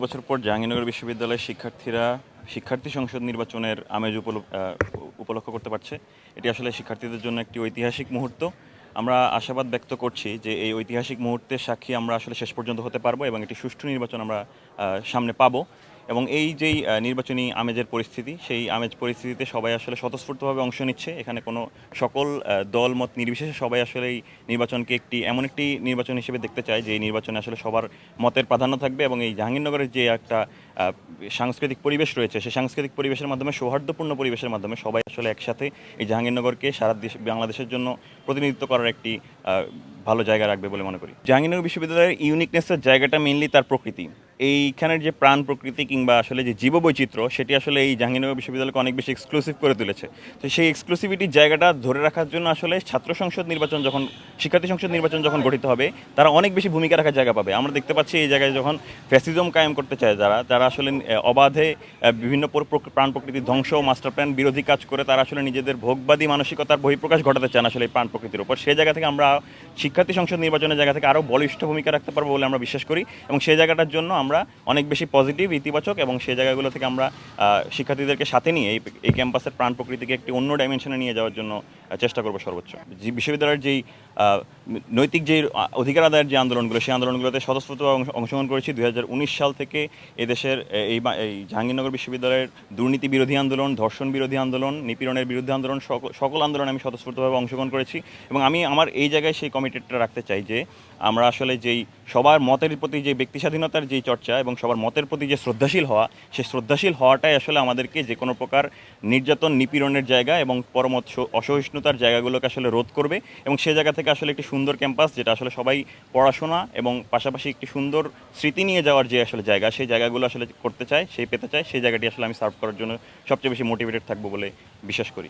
বছর পর জাহাঙ্গীরনগর বিশ্ববিদ্যালয়ের শিক্ষার্থীরা শিক্ষার্থী সংসদ নির্বাচনের আমেজ উপলক্ষ করতে পারছে। এটি আসলে শিক্ষার্থীদের জন্য একটি ঐতিহাসিক মুহূর্ত। আমরা আশাবাদ ব্যক্ত করছি যে এই ঐতিহাসিক মুহূর্তের সাক্ষী আমরা আসলে শেষ পর্যন্ত হতে পারবো এবং একটি সুষ্ঠু নির্বাচন আমরা সামনে পাবো। এবং এই যেই নির্বাচনী আমেজের পরিস্থিতি, সেই আমেজ পরিস্থিতিতে সবাই আসলে স্বতঃস্ফূর্তভাবে অংশ নিচ্ছে। এখানে কোনো সকল দল মত নির্বিশেষে সবাই আসলে এই নির্বাচনকে এমন একটি নির্বাচন হিসেবে দেখতে চায় যে এই নির্বাচনে আসলে সবার মতের প্রাধান্য থাকবে এবং এই জাহাঙ্গীরনগরের যে একটা সাংস্কৃতিক পরিবেশ রয়েছে, সেই সাংস্কৃতিক পরিবেশের মাধ্যমে, সৌহার্দ্যপূর্ণ পরিবেশের মাধ্যমে সবাই আসলে একসাথে এই জাহাঙ্গীরনগরকে সারা দেশ বাংলাদেশের জন্য প্রতিনিধিত্ব করার একটি ভালো জায়গা রাখবে বলে মনে করি। জাহাঙ্গীরনগর বিশ্ববিদ্যালয়ের ইউনিকনেসের জায়গাটা মেইনলি তার প্রকৃতি। এইখানের যে প্রাণ প্রকৃতি কিংবা আসলে যে জীববৈচিত্র্য, সেটি আসলে এই জাহাঙ্গীরনগর বিশ্ববিদ্যালয়কে অনেক বেশি এক্সক্লুসিভ করে তুলেছে। তো সেই এক্সক্লুসিভিটির জায়গাটা ধরে রাখার জন্য আসলে শিক্ষার্থী সংসদ নির্বাচন যখন গঠিত হবে, তারা অনেক বেশি ভূমিকা রাখার জায়গা পাবে। আমরা দেখতে পাচ্ছি এই জায়গায় যখন ফ্যাসিজম কায়েম করতে চায় যারা আসলে অবাধে বিভিন্ন প্রাণ প্রকৃতির ধ্বংস ও মাস্টার প্ল্যান বিরোধী কাজ করে, তারা আসলে নিজেদের ভোগবাদী মানসিকতার বহিঃপ্রকাশ ঘটাতে চান আসলে এই প্রাণ প্রকৃতির উপর। সেই জায়গা থেকে আমরা শিক্ষার্থী সংসদ নির্বাচনের জায়গা থেকে আরও বলিষ্ঠ ভূমিকা রাখতে পারবো বলে আমরা বিশ্বাস করি এবং সেই জায়গাটার জন্য আমরা অনেক বেশি পজিটিভ, ইতিবাচক এবং সেই জায়গাগুলো থেকে আমরা শিক্ষার্থীদেরকে সাথে নিয়ে এই ক্যাম্পাসের প্রাণ প্রকৃতিকে একটি অন্য ডাইমেনশনে নিয়ে যাওয়ার জন্য চেষ্টা করবো সর্বোচ্চ। যে বিশ্ববিদ্যালয়ের যেই নৈতিক যে অধিকার আদায়ের যে আন্দোলনগুলো, সেই আন্দোলনগুলোতে স্বতঃস্ফূর্তভাবে অংশগ্রহণ করেছি। 2019 সাল থেকে এদেশের এই জাহাঙ্গীরনগর বিশ্ববিদ্যালয়ের দুর্নীতি বিরোধী আন্দোলন, ধর্ষণ বিরোধী আন্দোলন, নিপীড়নের বিরুদ্ধে আন্দোলন, সকল আন্দোলনে আমি স্বতঃস্ফূর্তভাবে অংশগ্রহণ করেছি এবং আমি আমার এই জায়গায় সেই কমিটেডটা রাখতে চাই যে আমরা আসলে যেই সবার মতের প্রতি যে ব্যক্তি স্বাধীনতার যেই চর্চা এবং সবার মতের প্রতি যে শ্রদ্ধাশীল হওয়া, সেই শ্রদ্ধাশীল হওয়াটাই আসলে আমাদেরকে যে কোনো প্রকার নির্যাতন, নিপীড়নের জায়গা এবং পরমত অসহিষ্ণুতার জায়গাগুলোকে আসলে রোধ করবে এবং সে জায়গা থেকে আসলে একটি সুন্দর ক্যাম্পাস, যেটা আসলে সবাই পড়াশোনা এবং পাশাপাশি একটি সুন্দর স্মৃতি নিয়ে যাওয়ার যে আসলে জায়গা, সেই জায়গাগুলো আসলে করতে চায়, পেতে চায়, সেই জায়গাটি আসলে আমি সার্ভ করার জন্য সবচেয়ে বেশি মোটিভেটেড থাকবো বলে বিশ্বাস করি।